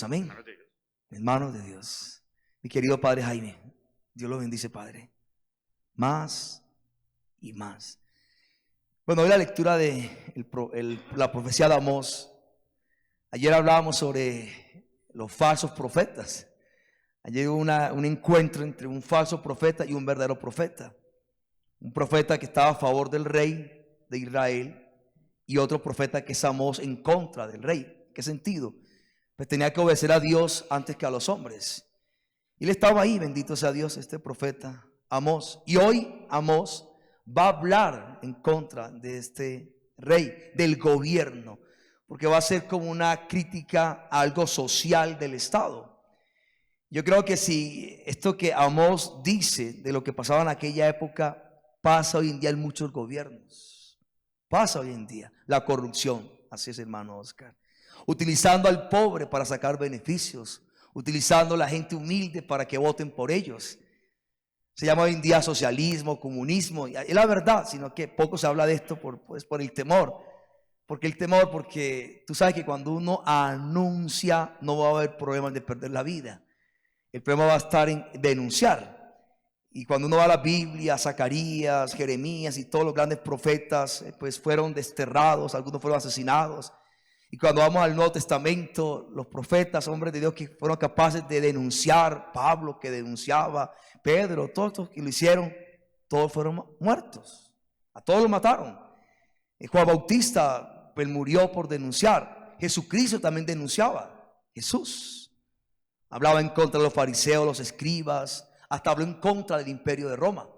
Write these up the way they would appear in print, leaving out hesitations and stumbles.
Amén. Hermanos de Dios. Mi querido Padre Jaime, Dios lo bendice, Padre. Más y más. Bueno, hoy la lectura de la profecía de Amós. Ayer hablábamos sobre los falsos profetas. Ayer hubo un encuentro entre un falso profeta y un verdadero profeta. Un profeta que estaba a favor del rey de Israel y otro profeta que es Amós en contra del rey. ¿Qué sentido? Pues tenía que obedecer a Dios antes que a los hombres. Y él estaba ahí, bendito sea Dios, este profeta Amós. Y hoy Amós va a hablar en contra de este rey, del gobierno, porque va a ser como una crítica a algo social del Estado. Yo creo que si esto que Amós dice de lo que pasaba en aquella época pasa hoy en día en muchos gobiernos. Pasa hoy en día la corrupción. Así es, hermano Oscar. Utilizando al pobre para sacar beneficios, utilizando a la gente humilde para que voten por ellos. Se llama hoy en día socialismo, comunismo, y es la verdad, sino que poco se habla de esto por el temor. Porque tú sabes que cuando uno anuncia no va a haber problemas de perder la vida. El problema va a estar en denunciar. Y cuando uno va a la Biblia, Zacarías, Jeremías y todos los grandes profetas, pues fueron desterrados, algunos fueron asesinados. Y cuando vamos al Nuevo Testamento, los profetas, hombres de Dios que fueron capaces de denunciar, Pablo que denunciaba, Pedro, todos los que lo hicieron, todos fueron muertos. A todos los mataron. Juan Bautista pues, murió por denunciar. Jesucristo también denunciaba. Jesús hablaba en contra de los fariseos, los escribas, hasta habló en contra del imperio de Roma,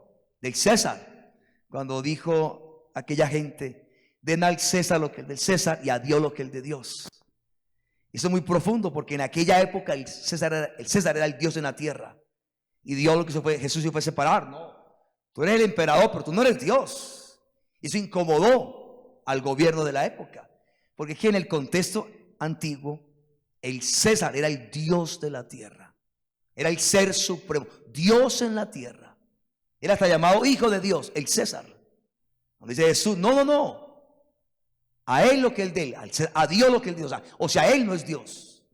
del César, cuando dijo a aquella gente: den al César lo que es del César y a Dios lo que es de Dios. Eso es muy profundo, porque en aquella época el César era el Dios en la tierra. Y Dios lo que Jesús se fue a separar. No, tú eres el emperador, pero tú no eres Dios. Eso incomodó al gobierno de la época, porque es que en el contexto antiguo el César era el Dios de la tierra. Era el ser supremo, Dios en la tierra. Era hasta llamado hijo de Dios, el César. Cuando dice Jesús, no. A él lo que él de él, a Dios lo que él de Dios. O sea, él no es Dios.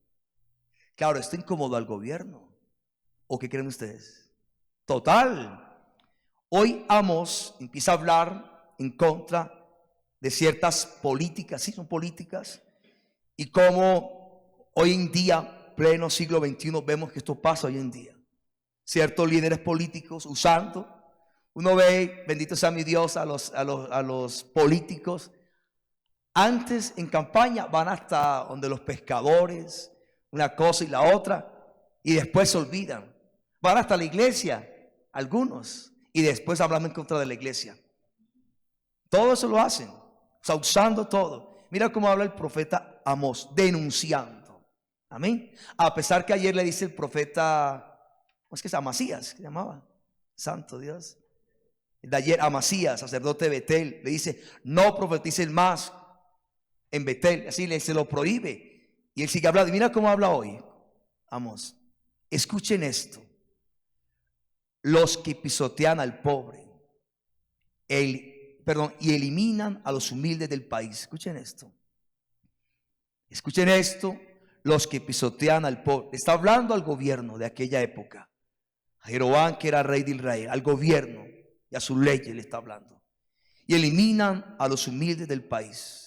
Claro, esto incomodó al gobierno. ¿O qué creen ustedes? Total. Hoy Amós empieza a hablar en contra de ciertas políticas, sí son políticas, y como hoy en día, pleno siglo XXI, vemos que esto pasa hoy en día. Ciertos líderes políticos usando, uno ve, bendito sea mi Dios, a los políticos. Antes en campaña van hasta donde los pescadores, una cosa y la otra, y después se olvidan. Van hasta la iglesia, algunos, y después hablan en contra de la iglesia. Todo eso lo hacen, o sea, usando todo. Mira cómo habla el profeta Amós, denunciando. Amén. A pesar que ayer le dice el profeta, ¿cómo es que es? Amasías, ¿qué llamaba? Santo Dios. El de ayer, Amasías, sacerdote de Betel, le dice: no profeticen más en Betel, así se lo prohíbe. Y él sigue hablando. Mira cómo habla hoy Amós. Escuchen esto: los que pisotean al pobre y eliminan a los humildes del país. Escuchen esto. Escuchen esto: los que pisotean al pobre. Está hablando al gobierno de aquella época, a Jeroboam, que era rey de Israel, al gobierno y a sus leyes le está hablando. Y eliminan a los humildes del país.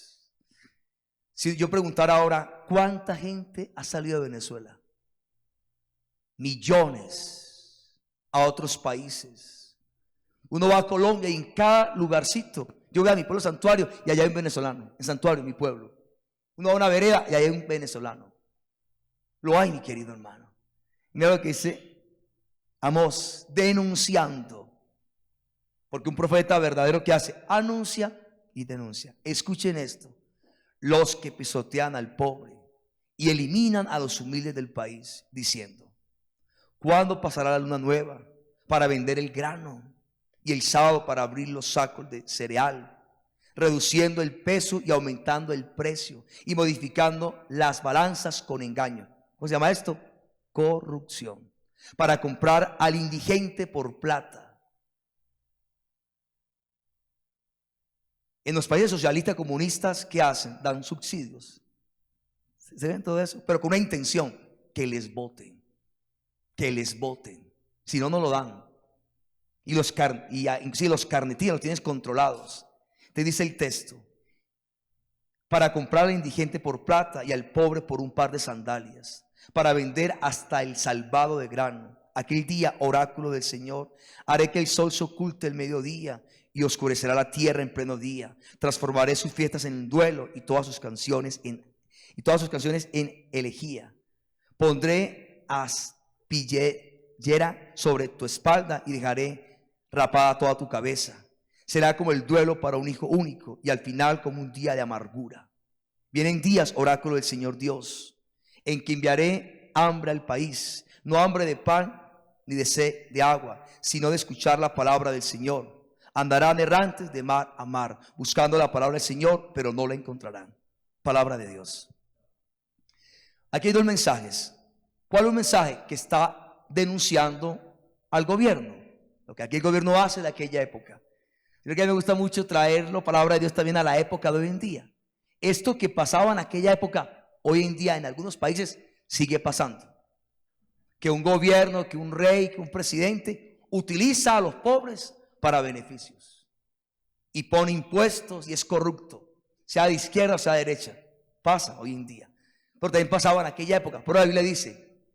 Si yo preguntara ahora, ¿cuánta gente ha salido de Venezuela? Millones a otros países. Uno va a Colombia y en cada lugarcito, yo voy a mi pueblo Santuario y allá hay un venezolano, en Santuario, mi pueblo. Uno va a una vereda y allá hay un venezolano. Lo hay, mi querido hermano. Mira lo que dice Amós, denunciando. Porque un profeta verdadero, ¿qué hace? Anuncia y denuncia. Escuchen esto: los que pisotean al pobre y eliminan a los humildes del país, diciendo: ¿cuándo pasará la luna nueva para vender el grano y el sábado para abrir los sacos de cereal, reduciendo el peso y aumentando el precio y modificando las balanzas con engaño? ¿Cómo se llama esto? Corrupción. Para comprar al indigente por plata. En los países socialistas comunistas, ¿qué hacen? Dan subsidios. ¿Se ven todo eso? Pero con una intención. que les voten. Que les voten. Si no, no lo dan. Y los carnetíes los tienes controlados. Te dice el texto: para comprar al indigente por plata y al pobre por un par de sandalias, para vender hasta el salvado de grano. Aquel día, oráculo del Señor, haré que el sol se oculte el mediodía y oscurecerá la tierra en pleno día. Transformaré sus fiestas en duelo y todas sus canciones en elegía. Pondré aspillera sobre tu espalda y dejaré rapada toda tu cabeza. Será como el duelo para un hijo único y al final como un día de amargura. Vienen días, oráculo del Señor Dios, en que enviaré hambre al país, no hambre de pan ni de sed de agua, sino de escuchar la palabra del Señor. Andarán errantes de mar a mar, buscando la palabra del Señor, pero no la encontrarán. Palabra de Dios. Aquí hay dos mensajes. ¿Cuál es un mensaje que está denunciando al gobierno? Lo que aquí el gobierno hace de aquella época. Creo que a mí me gusta mucho traerlo, palabra de Dios, también a la época de hoy en día. Esto que pasaba en aquella época, hoy en día en algunos países sigue pasando. Que un gobierno, que un rey, que un presidente utiliza a los pobres para beneficios y pone impuestos y es corrupto, sea de izquierda o sea de derecha. Pasa hoy en día, pero también pasaba en aquella época. Pero la Biblia dice: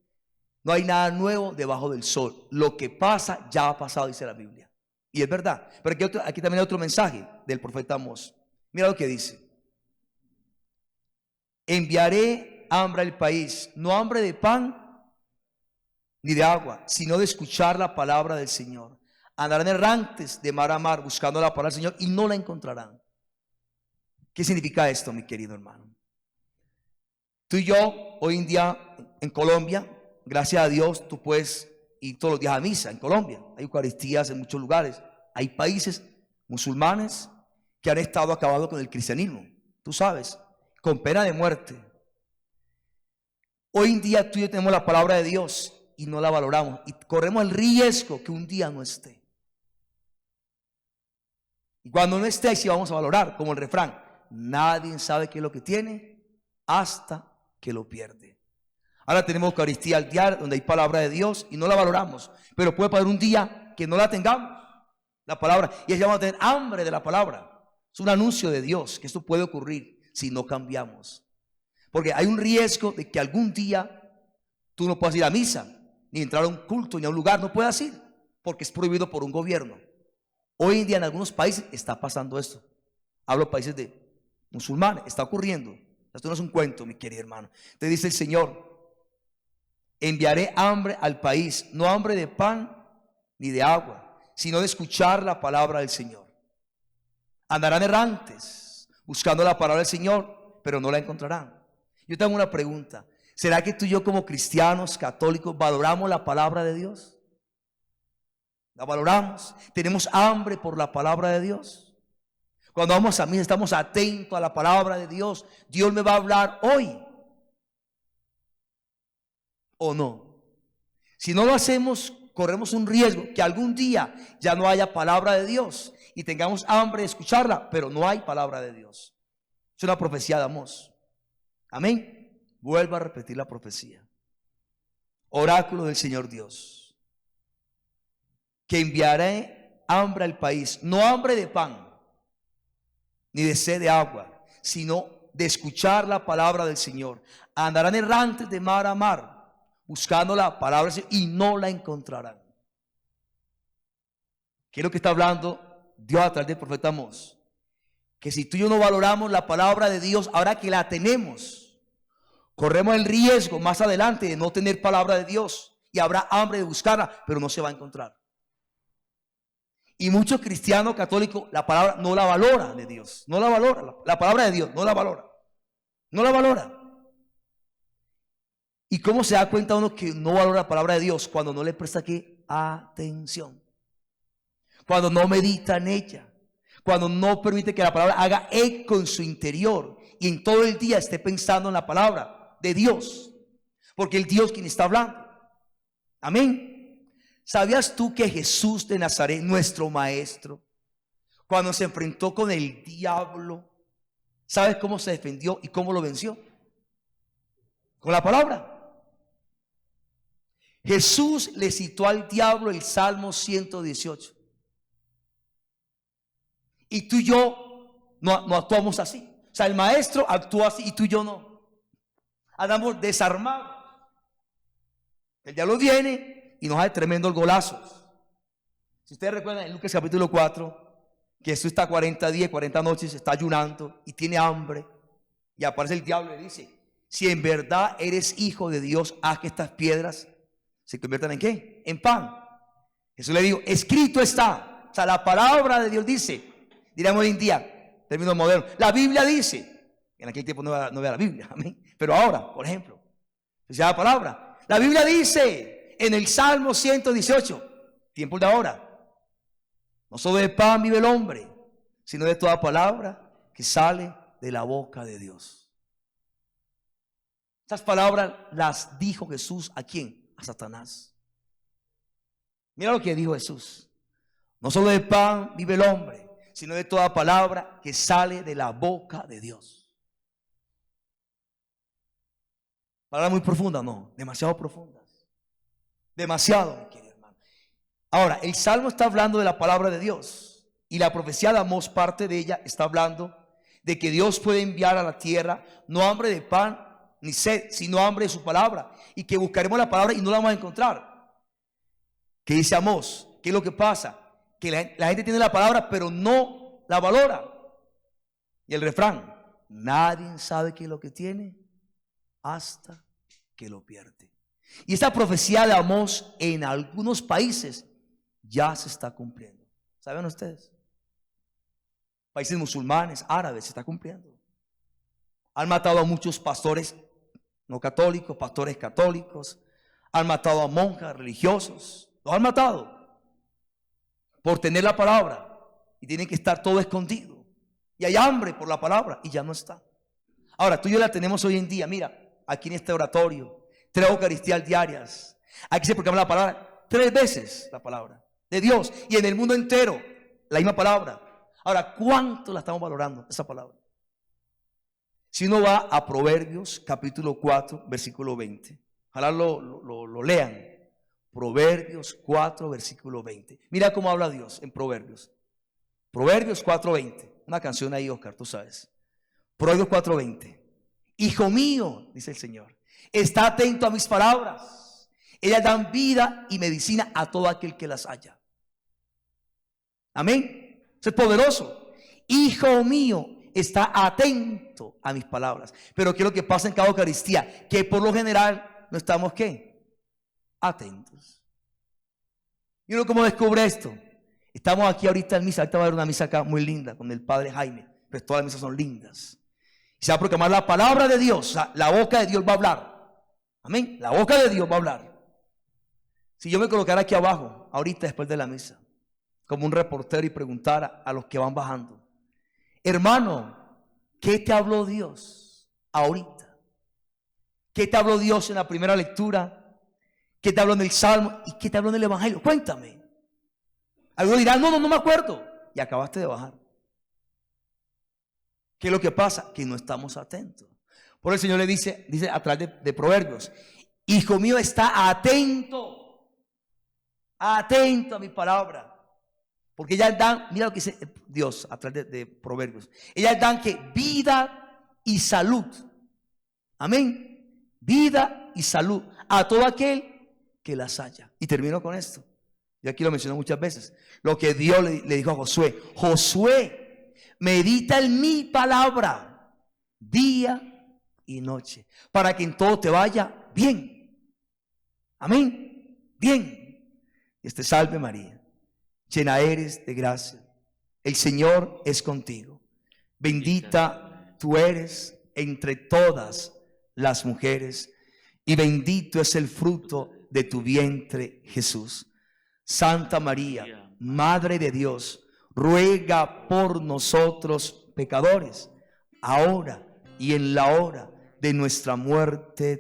no hay nada nuevo debajo del sol. Lo que pasa ya ha pasado, dice la Biblia. Y es verdad. Pero aquí también hay otro mensaje del profeta Amós. Mira lo que dice: enviaré hambre al país, no hambre de pan ni de agua, sino de escuchar la palabra del Señor. Andarán errantes de mar a mar buscando la palabra del Señor y no la encontrarán. ¿Qué significa esto, mi querido hermano? Tú y yo hoy en día en Colombia, gracias a Dios, tú puedes ir todos los días a misa en Colombia. Hay eucaristías en muchos lugares. Hay países musulmanes que han estado acabando con el cristianismo, tú sabes, con pena de muerte. Hoy en día tú y yo tenemos la palabra de Dios y no la valoramos y corremos el riesgo que un día no esté. Y cuando no esté, ahí sí vamos a valorar, como el refrán: nadie sabe qué es lo que tiene hasta que lo pierde. Ahora tenemos Eucaristía al diario, donde hay palabra de Dios y no la valoramos, pero puede pasar un día que no la tengamos, la palabra, y es llamado a tener hambre de la palabra. Es un anuncio de Dios que esto puede ocurrir si no cambiamos, porque hay un riesgo de que algún día tú no puedas ir a misa, ni entrar a un culto, ni a un lugar, no puedas ir, porque es prohibido por un gobierno. Hoy en día en algunos países está pasando esto. Hablo de países de musulmanes, está ocurriendo. Esto no es un cuento, mi querido hermano. Te dice el Señor: enviaré hambre al país, no hambre de pan ni de agua, sino de escuchar la palabra del Señor. Andarán errantes buscando la palabra del Señor, pero no la encontrarán. Yo tengo una pregunta: ¿será que tú y yo como cristianos católicos valoramos la palabra de Dios? ¿La valoramos? ¿Tenemos hambre por la palabra de Dios? Cuando vamos a misa estamos atentos a la palabra de Dios. Dios me va a hablar hoy, ¿o no? Si no lo hacemos, corremos un riesgo que algún día ya no haya palabra de Dios y tengamos hambre de escucharla, pero no hay palabra de Dios. Es una profecía de Amós. Amén. Vuelvo a repetir la profecía. Oráculo del Señor Dios: que enviaré hambre al país, no hambre de pan ni de sed de agua, sino de escuchar la palabra del Señor. Andarán errantes de mar a mar buscando la palabra del Señor y no la encontrarán. ¿Qué es lo que está hablando Dios a través del profeta Amós? Que si tú y yo no valoramos la palabra de Dios, ahora que la tenemos, corremos el riesgo más adelante de no tener palabra de Dios y habrá hambre de buscarla, pero no se va a encontrar. Y muchos cristianos católicos la palabra no la valora de Dios, no la valora, la palabra de Dios no la valora, no la valora. ¿Y cómo se da cuenta uno que no valora la palabra de Dios? Cuando no le presta ¿qué? Atención, cuando no medita en ella, cuando no permite que la palabra haga eco en su interior y en todo el día esté pensando en la palabra de Dios, porque el Dios quien está hablando. Amén. ¿Sabías tú que Jesús de Nazaret, nuestro maestro, cuando se enfrentó con el diablo, ¿sabes cómo se defendió y cómo lo venció? Con la palabra. Jesús le citó al diablo el Salmo 118. Y tú y yo no actuamos así. O sea, el maestro actúa así y tú y yo no. Andamos desarmados. El diablo viene y nos hace tremendos golazos. Si ustedes recuerdan en Lucas capítulo 4, que Jesús está 40 días, 40 noches, está ayunando y tiene hambre. Y aparece el diablo y le dice: si en verdad eres hijo de Dios, haz que estas piedras se conviertan en ¿qué? En pan. Jesús le dijo: escrito está. O sea, la palabra de Dios dice, diríamos hoy en día, términos modernos, la Biblia dice. En aquel tiempo no había la Biblia, amén. Pero ahora, por ejemplo, se la palabra. La Biblia dice en el Salmo 118, tiempo de ahora: no solo de pan vive el hombre, sino de toda palabra que sale de la boca de Dios. Estas palabras las dijo Jesús ¿a quién? A Satanás. Mira lo que dijo Jesús: no solo de pan vive el hombre, sino de toda palabra que sale de la boca de Dios. Palabras muy profundas, no, demasiado profundas. Demasiado, mi querido hermano. Ahora, el Salmo está hablando de la palabra de Dios. Y la profecía de Amós, parte de ella, está hablando de que Dios puede enviar a la tierra no hambre de pan ni sed, sino hambre de su palabra. Y que buscaremos la palabra y no la vamos a encontrar. ¿Qué dice Amós? ¿Qué es lo que pasa? Que la gente tiene la palabra, pero no la valora. Y el refrán: nadie sabe qué es lo que tiene hasta que lo pierde. Y esta profecía de Amós en algunos países ya se está cumpliendo. ¿Saben ustedes? Países musulmanes, árabes, se está cumpliendo. Han matado a muchos pastores no católicos, pastores católicos. Han matado a monjas religiosos. Los han matado por tener la palabra. Y tienen que estar todo escondido. Y hay hambre por la palabra y ya no está. Ahora, tú y yo la tenemos hoy en día. Mira, aquí en este oratorio, 3 Eucaristías diarias. Aquí se proclama la palabra 3 veces, la palabra de Dios. Y en el mundo entero, la misma palabra. Ahora, ¿cuánto la estamos valorando, esa palabra? Si uno va a Proverbios, capítulo 4, versículo 20. Ojalá lo lean. Proverbios 4, versículo 20. Mira cómo habla Dios en Proverbios. Proverbios 4, 20. Una canción ahí, Oscar, tú sabes. Proverbios 4, 20. Hijo mío, dice el Señor, está atento a mis palabras. Ellas dan vida y medicina a todo aquel que las halla. Amén. Eso es poderoso. Hijo mío, está atento a mis palabras. Pero ¿qué es lo que pasa en cada Eucaristía? Que por lo general no estamos ¿qué? Atentos. ¿Y uno cómo descubre esto? Estamos aquí ahorita en misa. Ahorita va a haber una misa acá muy linda con el padre Jaime. Pero todas las misas son lindas. Y se va a proclamar la palabra de Dios. O sea, la boca de Dios va a hablar. Amén. La boca de Dios va a hablar. Si yo me colocara aquí abajo, ahorita después de la misa, como un reportero, y preguntara a los que van bajando: hermano, ¿qué te habló Dios ahorita? ¿Qué te habló Dios en la primera lectura? ¿Qué te habló en el Salmo? ¿Y qué te habló en el Evangelio? Cuéntame. Algunos dirán: no me acuerdo. Y acabaste de bajar. ¿Qué es lo que pasa? Que no estamos atentos. Por eso el Señor le dice a través de Proverbios: hijo mío, está atento a mi palabra. Porque ellas dan, mira lo que dice Dios a través de Proverbios. Ellas dan que vida y salud. Amén. Vida y salud a todo aquel que las haya. Y termino con esto. Yo aquí lo mencioné muchas veces. Lo que Dios le dijo a Josué: Josué, medita en mi palabra día y noche, para que en todo te vaya bien. Amén. Bien. Dios te salve María, llena eres de gracia, el Señor es contigo. Bendita tú eres entre todas las mujeres, y bendito es el fruto de tu vientre, Jesús. Santa María, Madre de Dios, ruega por nosotros pecadores, ahora y en la hora de nuestra muerte.